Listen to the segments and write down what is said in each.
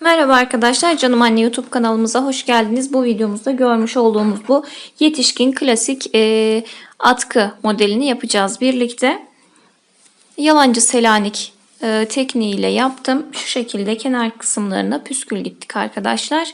Merhaba arkadaşlar, Canım Anne YouTube kanalımıza hoş geldiniz. Bu videomuzda görmüş olduğumuz bu yetişkin klasik atkı modelini yapacağız birlikte. Yalancı Selanik tekniğiyle yaptım. Şu şekilde kenar kısımlarına püskül gittik arkadaşlar.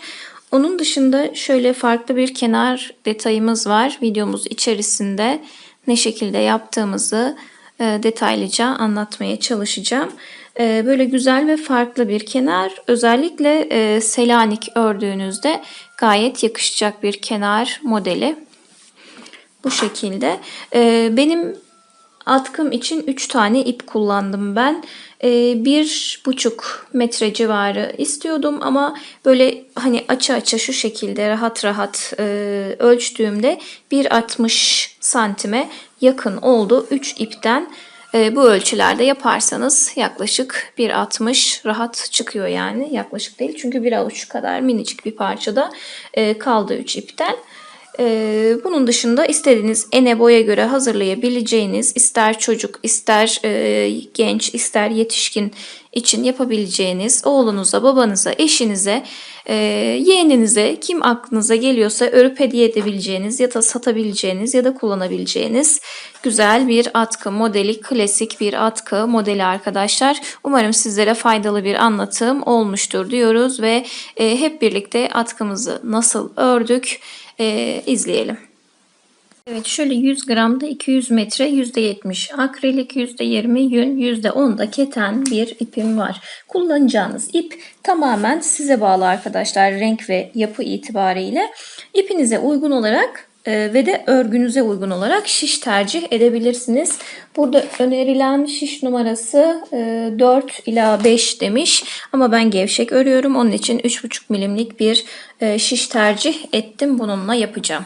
Onun dışında şöyle farklı bir kenar detayımız var. Videomuz içerisinde ne şekilde yaptığımızı detaylıca anlatmaya çalışacağım. Böyle güzel ve farklı bir kenar. Özellikle Selanik ördüğünüzde gayet yakışacak bir kenar modeli. Bu şekilde. Benim atkım için 3 tane ip kullandım ben. 1,5 metre civarı istiyordum ama böyle hani açı şu şekilde rahat rahat ölçtüğümde 1,60 santime yakın oldu. 3 ipten bu ölçülerde yaparsanız yaklaşık 1,60 rahat çıkıyor yani. Yaklaşık değil çünkü bir avuç kadar minicik bir parçada kaldı 3 ipten. Bunun dışında istediğiniz ene boya göre hazırlayabileceğiniz, ister çocuk, ister genç, ister yetişkin için yapabileceğiniz, oğlunuza, babanıza, eşinize, yeğeninize, kim aklınıza geliyorsa örüp hediye edebileceğiniz ya da satabileceğiniz ya da kullanabileceğiniz güzel bir atkı modeli, klasik bir atkı modeli arkadaşlar. Umarım sizlere faydalı bir anlatım olmuştur diyoruz ve hep birlikte atkımızı nasıl ördük izleyelim. Evet, şöyle 100 gramda 200 metre, %70 akrilik, %20 yün, %10 da keten bir ipim var. Kullanacağınız ip tamamen size bağlı arkadaşlar, renk ve yapı itibariyle. İpinize uygun olarak ve de örgünüze uygun olarak şiş tercih edebilirsiniz. Burada önerilen şiş numarası 4 ila 5 demiş ama ben gevşek örüyorum. Onun için 3,5 milimlik bir şiş tercih ettim. Bununla yapacağım.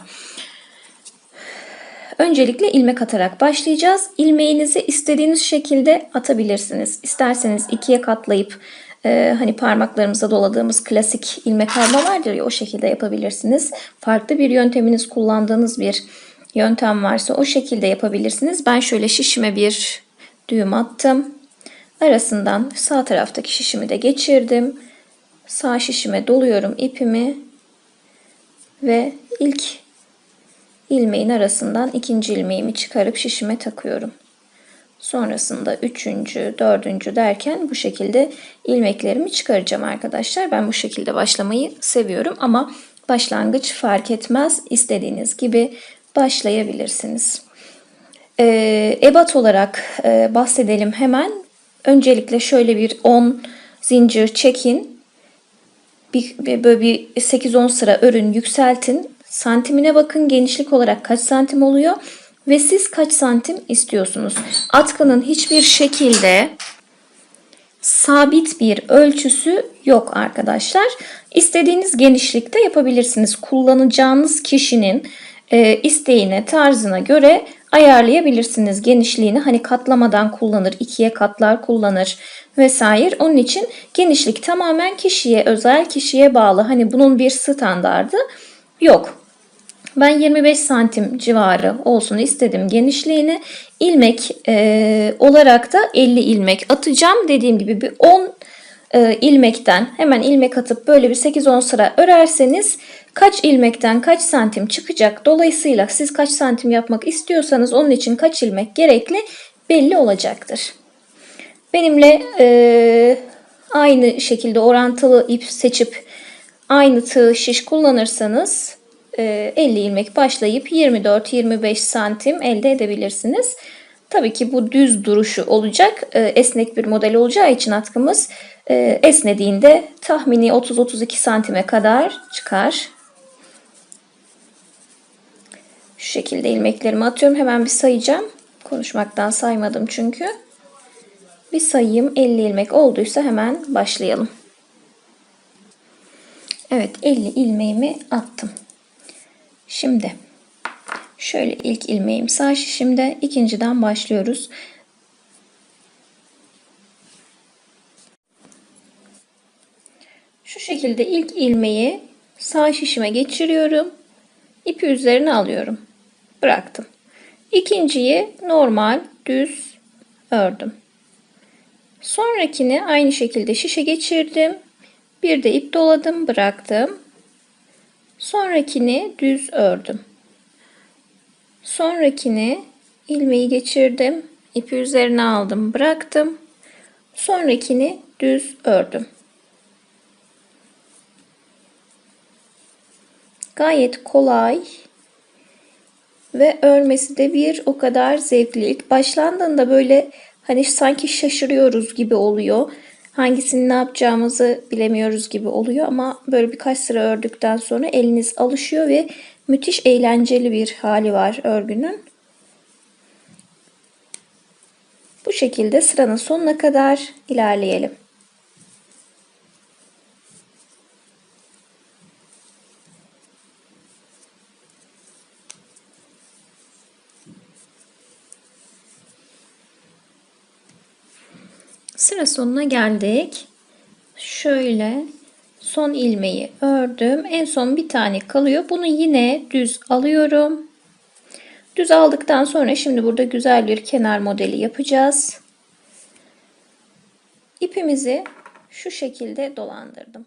Öncelikle ilmek atarak başlayacağız. İlmeğinizi istediğiniz şekilde atabilirsiniz. İsterseniz ikiye katlayıp hani parmaklarımıza doladığımız klasik ilmek alma vardır ya, o şekilde yapabilirsiniz. Farklı bir yönteminiz, kullandığınız bir yöntem varsa o şekilde yapabilirsiniz. Ben şöyle şişime bir düğüm attım. Arasından sağ taraftaki şişimi de geçirdim. Sağ şişime doluyorum ipimi ve ilk ilmeğin arasından ikinci ilmeğimi çıkarıp şişime takıyorum. Sonrasında üçüncü, dördüncü derken bu şekilde ilmeklerimi çıkaracağım arkadaşlar. Ben bu şekilde başlamayı seviyorum ama başlangıç fark etmez. İstediğiniz gibi başlayabilirsiniz. Ebat olarak bahsedelim hemen. Öncelikle şöyle bir 10 zincir çekin. Böyle bir 8-10 sıra örün, yükseltin. Santimine bakın, genişlik olarak kaç santim oluyor ve siz kaç santim istiyorsunuz? Atkının hiçbir şekilde sabit bir ölçüsü yok arkadaşlar. İstediğiniz genişlikte yapabilirsiniz. Kullanacağınız kişinin isteğine, tarzına göre ayarlayabilirsiniz genişliğini. Hani katlamadan kullanır, ikiye katlar kullanır vesaire. Onun için genişlik tamamen kişiye özel, kişiye bağlı. Hani bunun bir standardı yok. Ben 25 santim civarı olsun istedim genişliğini. İlmek olarak da 50 ilmek atacağım. Dediğim gibi bir 10 ilmekten hemen ilmek atıp böyle bir 8-10 sıra örerseniz kaç ilmekten kaç santim çıkacak. Dolayısıyla siz kaç santim yapmak istiyorsanız onun için kaç ilmek gerekli belli olacaktır. Benimle aynı şekilde orantılı ip seçip aynı tığ şiş kullanırsanız 50 ilmek başlayıp 24-25 santim elde edebilirsiniz. Tabii ki bu düz duruşu olacak. Esnek bir model olacağı için atkımız esnediğinde tahmini 30-32 santime kadar çıkar. Şu şekilde ilmeklerimi atıyorum. Hemen bir sayacağım. Konuşmaktan saymadım çünkü. Bir sayayım. 50 ilmek olduysa hemen başlayalım. Evet, 50 ilmeğimi attım. Şimdi şöyle ilk ilmeğim sağ şişimde, ikinciden başlıyoruz. Şu şekilde ilk ilmeği sağ şişime geçiriyorum. İpi üzerine alıyorum. Bıraktım. İkinciyi normal düz ördüm. Sonrakini aynı şekilde şişe geçirdim. Bir de ip doladım, bıraktım. Sonrakini düz ördüm. Sonrakini ilmeği geçirdim. İpi üzerine aldım, bıraktım. Sonrakini düz ördüm. Gayet kolay ve örmesi de bir o kadar zevkli. İlk başlandığında böyle hani sanki şaşırıyoruz gibi oluyor. Hangisini ne yapacağımızı bilemiyoruz gibi oluyor ama böyle birkaç sıra ördükten sonra eliniz alışıyor ve müthiş eğlenceli bir hali var örgünün. Bu şekilde sıranın sonuna kadar ilerleyelim. Sıra sonuna geldik. Şöyle son ilmeği ördüm. En son bir tane kalıyor. Bunu yine düz alıyorum. Düz aldıktan sonra şimdi burada güzel bir kenar modeli yapacağız. İpimizi şu şekilde dolandırdım.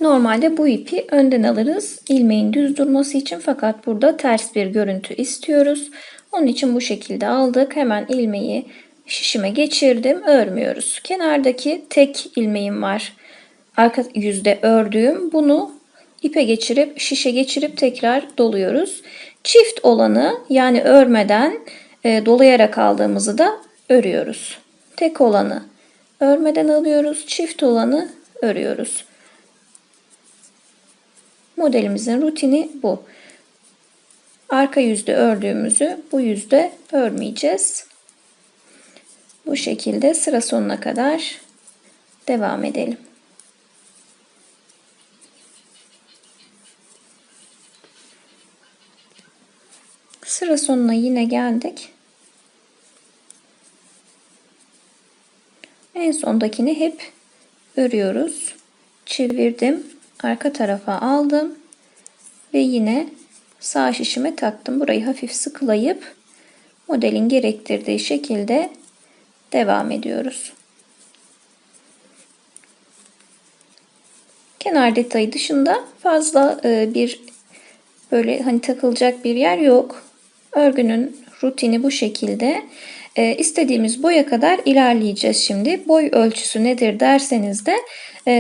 Normalde bu ipi önden alırız ilmeğin düz durması için, fakat burada ters bir görüntü istiyoruz. Onun için bu şekilde aldık. Hemen ilmeği şişime geçirdim. Örmüyoruz. Kenardaki tek ilmeğim var. Arka yüzde ördüğüm. Bunu ipe geçirip şişe geçirip tekrar doluyoruz. Çift olanı yani örmeden dolayarak aldığımızı da örüyoruz. Tek olanı örmeden alıyoruz. Çift olanı örüyoruz. Modelimizin rutini bu. Arka yüzde ördüğümüzü bu yüzde örmeyeceğiz. Bu şekilde sıra sonuna kadar devam edelim. Sıra sonuna yine geldik. En sondakini hep örüyoruz. Çevirdim. Arka tarafa aldım. Ve yine sağ şişime taktım. Burayı hafif sıkılayıp modelin gerektirdiği şekilde devam ediyoruz. Kenar detayı dışında fazla bir böyle hani takılacak bir yer yok. Örgünün rutini bu şekilde. İstediğimiz boya kadar ilerleyeceğiz şimdi. Boy ölçüsü nedir derseniz de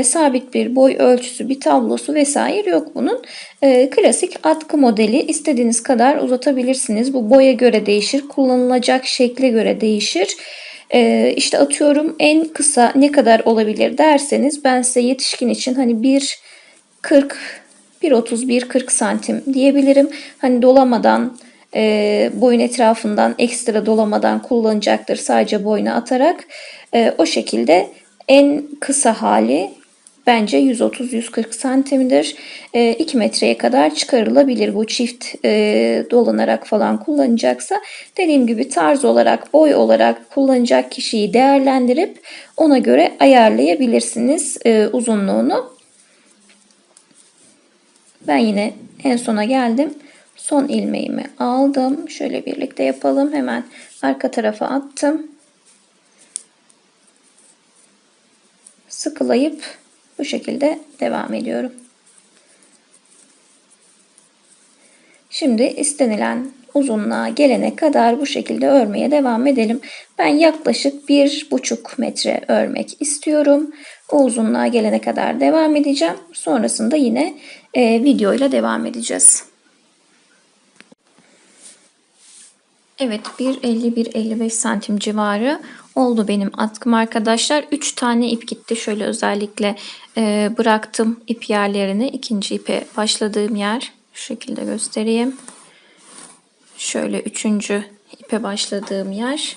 sabit bir boy ölçüsü, bir tablosu vesaire yok bunun. Klasik atkı modeli, istediğiniz kadar uzatabilirsiniz. Bu boya göre değişir, kullanılacak şekle göre değişir. İşte atıyorum en kısa ne kadar olabilir derseniz ben size yetişkin için hani 1.40 1.30-1.40 santim diyebilirim. Hani dolamadan boyun etrafından ekstra dolamadan kullanacaktır sadece boyuna atarak. O şekilde en kısa hali bence 130-140 santimdir. 2 metreye kadar çıkarılabilir bu çift dolanarak falan kullanacaksa. Dediğim gibi tarz olarak, boy olarak kullanacak kişiyi değerlendirip ona göre ayarlayabilirsiniz uzunluğunu. Ben yine en sona geldim. Son ilmeğimi aldım. Şöyle birlikte yapalım. Hemen arka tarafa attım. Sıkılayıp bu şekilde devam ediyorum. Şimdi istenilen uzunluğa gelene kadar bu şekilde örmeye devam edelim. Ben yaklaşık 1,5 metre örmek istiyorum. O uzunluğa gelene kadar devam edeceğim. Sonrasında yine video ile devam edeceğiz. Evet, 1.50-1.55 santim civarı oldu benim atkım arkadaşlar. 3 tane ip gitti. Şöyle özellikle bıraktım ip yerlerini. İkinci ipe başladığım yer. Şu şekilde göstereyim. Şöyle üçüncü ipe başladığım yer.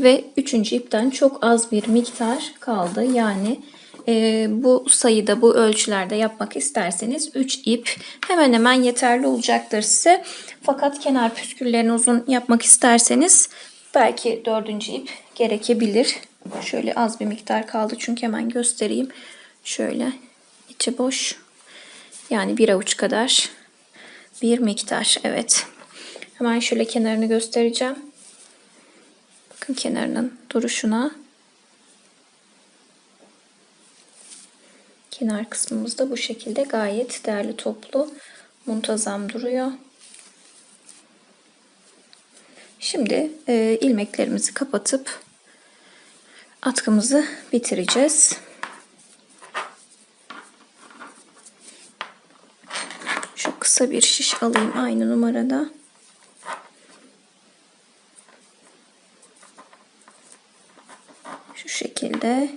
Ve üçüncü ipten çok az bir miktar kaldı. Yani bu sayıda, bu ölçülerde yapmak isterseniz 3 ip hemen hemen yeterli olacaktır size. Fakat kenar püsküllerini uzun yapmak isterseniz belki 4. ip gerekebilir. Şöyle az bir miktar kaldı çünkü hemen göstereyim. Şöyle içi boş. Yani bir avuç kadar bir miktar. Evet. Hemen şöyle kenarını göstereceğim. Bakın kenarının duruşuna. Kenar kısmımız da bu şekilde gayet derli toplu, muntazam duruyor. Şimdi ilmeklerimizi kapatıp atkımızı bitireceğiz. Şu kısa bir şiş alayım aynı numarada. Şu şekilde.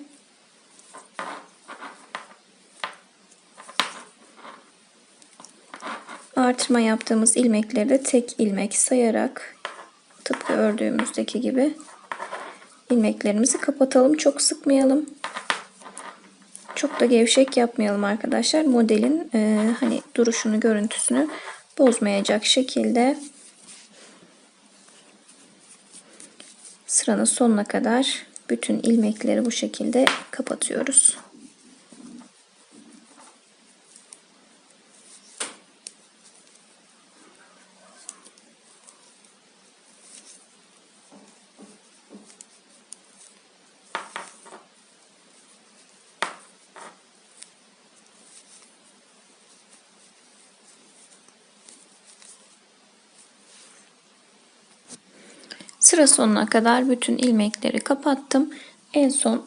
Artırma yaptığımız ilmekleri de tek ilmek sayarak tıpkı ördüğümüzdeki gibi ilmeklerimizi kapatalım. Çok sıkmayalım. Çok da gevşek yapmayalım arkadaşlar. Modelin hani duruşunu, görüntüsünü bozmayacak şekilde sıranın sonuna kadar bütün ilmekleri bu şekilde kapatıyoruz. Sıra sonuna kadar bütün ilmekleri kapattım. En son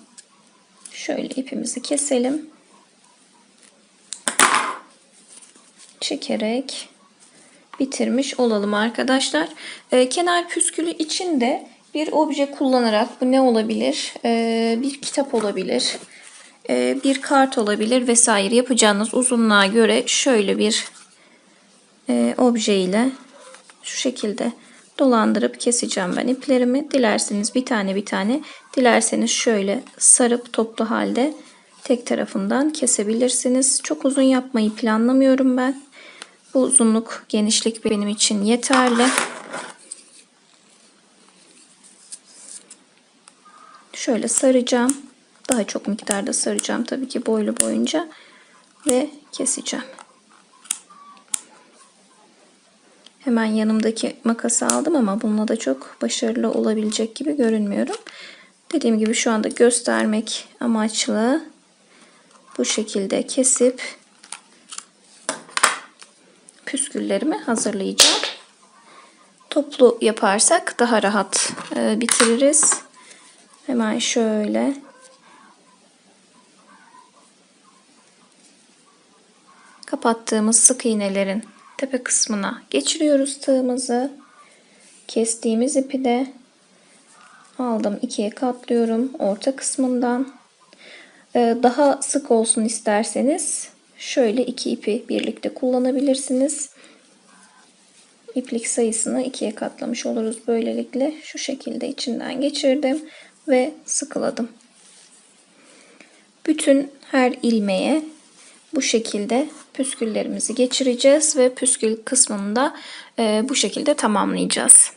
şöyle ipimizi keselim. Çekerek bitirmiş olalım arkadaşlar. Kenar püskülü için de bir obje kullanarak, bu ne olabilir? Bir kitap olabilir. Bir kart olabilir vesaire, yapacağınız uzunluğa göre şöyle bir obje ile şu şekilde dolandırıp keseceğim ben iplerimi. Dilerseniz bir tane bir tane, dilerseniz şöyle sarıp toplu halde tek tarafından kesebilirsiniz. Çok uzun yapmayı planlamıyorum ben. Bu uzunluk, genişlik benim için yeterli. Şöyle saracağım. Daha çok miktarda saracağım tabii ki boylu boyunca ve keseceğim. Hemen yanımdaki makası aldım ama bununla da çok başarılı olabilecek gibi görünmüyorum. Dediğim gibi şu anda göstermek amaçlı bu şekilde kesip püsküllerimi hazırlayacağım. Toplu yaparsak daha rahat bitiririz. Hemen şöyle kapattığımız sık iğnelerin tepe kısmına geçiriyoruz tığımızı. Kestiğimiz ipi de aldım, ikiye katlıyorum orta kısmından. Daha sık olsun isterseniz şöyle iki ipi birlikte kullanabilirsiniz. İplik sayısını ikiye katlamış oluruz böylelikle. Şu şekilde içinden geçirdim ve sıkıladım. Bütün her ilmeğe bu şekilde püsküllerimizi geçireceğiz ve püskül kısmını da bu şekilde tamamlayacağız.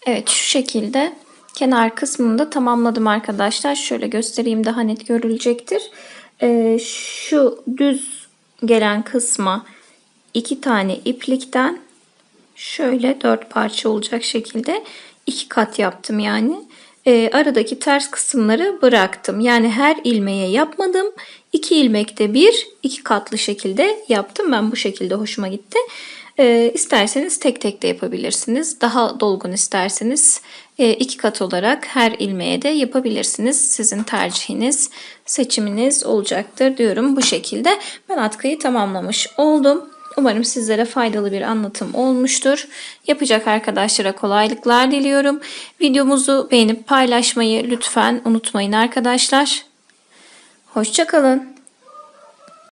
Evet, şu şekilde kenar kısmını da tamamladım arkadaşlar. Şöyle göstereyim, daha net görülecektir. Şu düz gelen kısma 2 tane iplikten şöyle 4 parça olacak şekilde 2 kat yaptım yani. Aradaki ters kısımları bıraktım. Yani her ilmeğe yapmadım. 2 ilmekte bir 2 katlı şekilde yaptım. Ben bu şekilde hoşuma gitti. İsterseniz tek tek de yapabilirsiniz. Daha dolgun isterseniz 2 kat olarak her ilmeğe de yapabilirsiniz. Sizin tercihiniz, seçiminiz olacaktır diyorum. Bu şekilde ben atkıyı tamamlamış oldum. Umarım sizlere faydalı bir anlatım olmuştur. Yapacak arkadaşlara kolaylıklar diliyorum. Videomuzu beğenip paylaşmayı lütfen unutmayın arkadaşlar. Hoşça kalın.